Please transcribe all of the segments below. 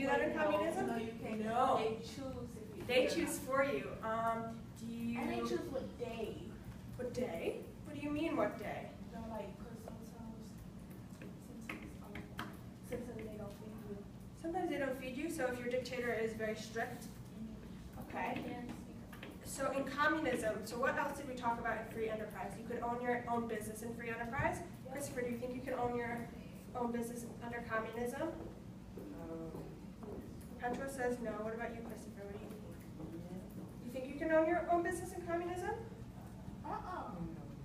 do that in communism? No, you can't. No. They choose if you They do or choose not. for you. Do you? And they choose what day. What day? What do you mean, what day? You know, like, because sometimes they don't feed you. Sometimes they don't feed you, so if your dictator is very strict. Okay. So in communism, so what else did we talk about in free enterprise? You could own your own business in free enterprise. Christopher, do you think you can own your own business under communism? Petra says no. What about you, Christopher? What do you think? You think you can own your own business in communism?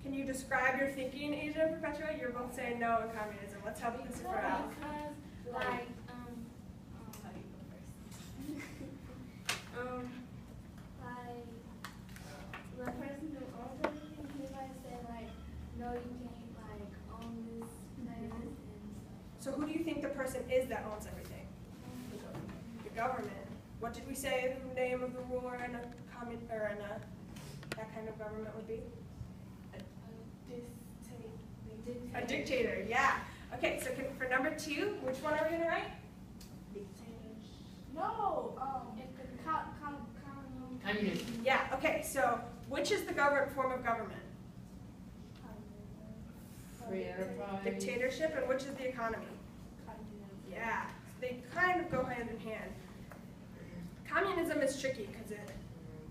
Can you describe your thinking, Asia and Perpetua? You're both saying no in communism. Let's help Christopher out. Because, like, the person who owns everything, he might say, like, no, you can't, like, own this place and stuff. So who do you think the person is that owns everything? The government. What did we say the name of the ruler in a that kind of government would be? A dictator, yeah. Okay, so for number 2, which one are we going to write? No, Communism. Yeah, okay, so which is the form of government? Free enterprise. Dictatorship, and which is the economy? Yeah, so they kind of go hand in hand. Communism is tricky because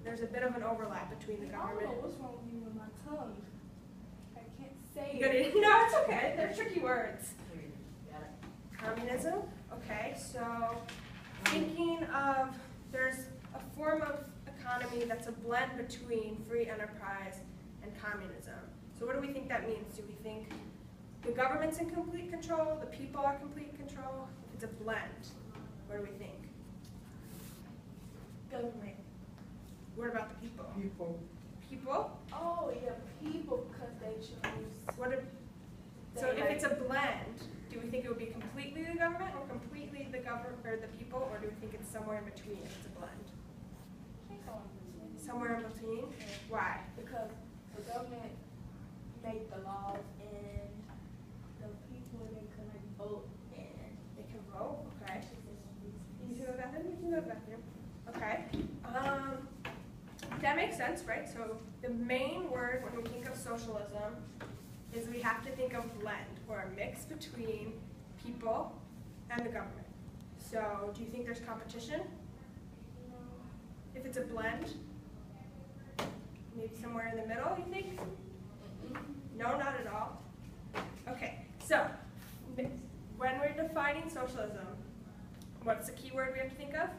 there's a bit of an overlap between the I don't know government. what's wrong with me with my tongue. I can't say You it. gotta, no, it's okay. They're tricky words. Communism. Okay, so thinking of, there's a form of economy that's a blend between free enterprise and communism. So what do we think that means? Do we think the government's in complete control, the people are complete control? It's a blend. What do we think? Government. What about the people? People. People? Oh, yeah, people, because they choose. What if, so if it's a blend, do we think it would be completely the government or completely the the people, or do we think it's somewhere in between if it's a blend? Somewhere in between? Why? Because the government make the laws and the people, they can like vote and They can vote, okay. You can go to the bathroom? You can go to the bathroom. Okay. That makes sense, right? So the main word when we think of socialism is we have to think of blend, or a mix between people and the government. So do you think there's competition? If it's a blend? Maybe somewhere in the middle, you think? No, not at all. Okay, so when we're defining socialism, what's the key word we have to think of?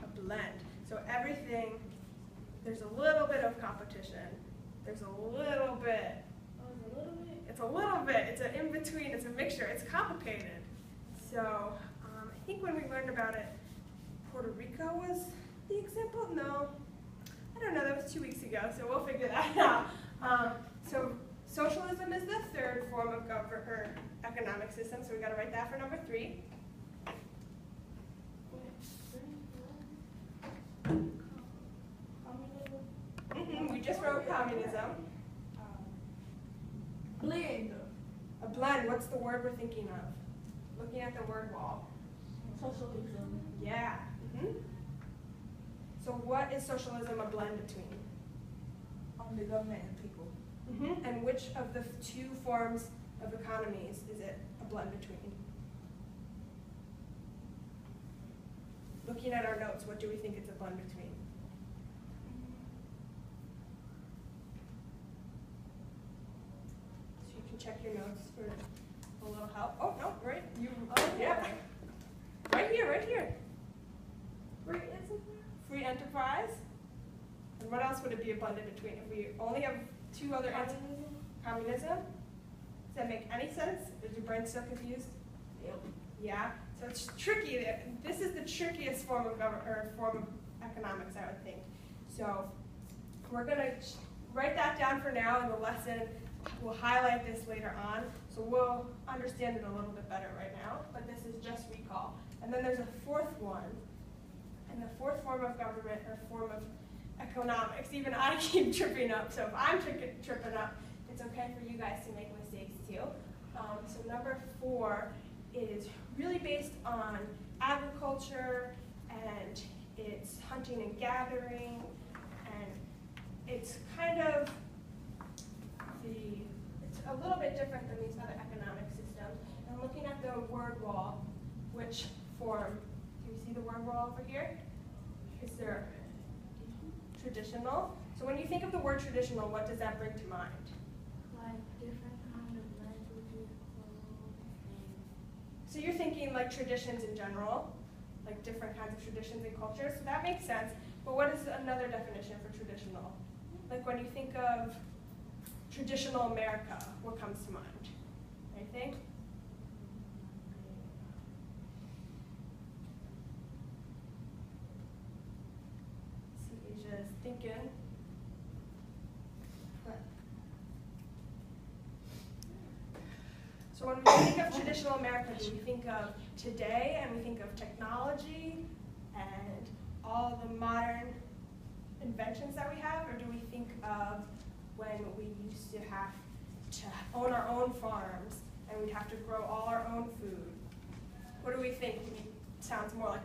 A blend. So everything, there's a little bit of competition. There's a little bit. It's a little bit. It's an in-between. It's a mixture. It's complicated. So I think when we learned about it, Puerto Rico was the example? No. I don't know. That was 2 weeks ago, so we'll figure that out. So socialism is the third form of economic system, so we got to write that for number 3. We just wrote communism. blend. A blend, what's the word we're thinking of? Looking at the word wall. Socialism. Yeah. So what is socialism a blend between? The government and people. And which of the 2 forms of economies is it a blend between? Looking at our notes, what do we think it's a blend between? So you can check your notes for a little help. Oh, no, right? Yeah. Right here, right here. Free enterprise. And what else would it be a blend in between? If we only have 2 other answers. Communism. Does that make any sense? Is your brain still confused? Yep. Yeah. So it's tricky. This is the trickiest form of economics, I would think. So we're going to write that down for now in the lesson. We'll highlight this later on, so we'll understand it a little bit better right now. But this is just recall. And then there's a 4th one. And the 4th form of government, or form of economics, even I keep tripping up. So if I'm tripping up, it's okay for you guys to make mistakes too. So number 4 is really based on agriculture, and it's hunting and gathering, and it's kind of it's a little bit different than these other economic systems. And looking at the word wall, which form, do you see the word wall over here? Is there traditional? So when you think of the word traditional, what does that bring to mind? Like different kind of languages, clothes, and So you're thinking like traditions in general, like different kinds of traditions and cultures, so that makes sense. But what is another definition for traditional? Like when you think of traditional America, what comes to mind? Anything? See, Asia's thinking. So when we think of traditional America, do we think of today and we think of technology and all the modern inventions that we have, or do we think of when we used to have to own our own farms and we'd have to grow all our own food? What do we think sounds more like